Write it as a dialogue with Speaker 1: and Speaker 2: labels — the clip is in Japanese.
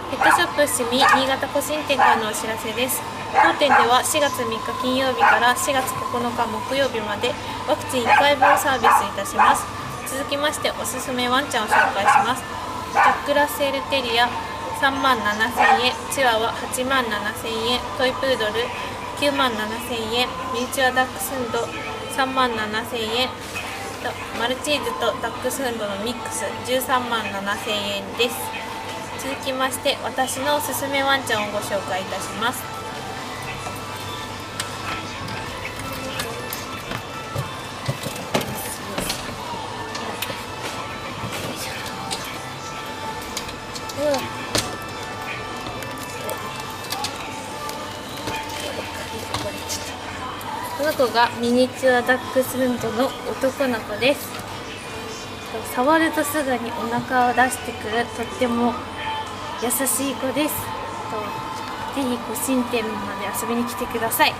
Speaker 1: ペットショップしみ新潟個人店からのお知らせです。当店では4月3日金曜日から4月9日木曜日までワクチン1回分サービスいたします。続きましておすすめワンちゃんを紹介します。ジャックラッセルテリア37,000円、チワワ87,000円、トイプードル97,000円、ミニチュアダックスフンド37,000円、マルチーズとダックスフンドのミックス137,000円です。続きまして私のおすすめワンちゃんをご紹介いたします。この子がミニチュアダックスフンドの男の子です。触るとすぐにお腹を出してくるとっても優しい子です。ぜひご神店まで遊びに来てください。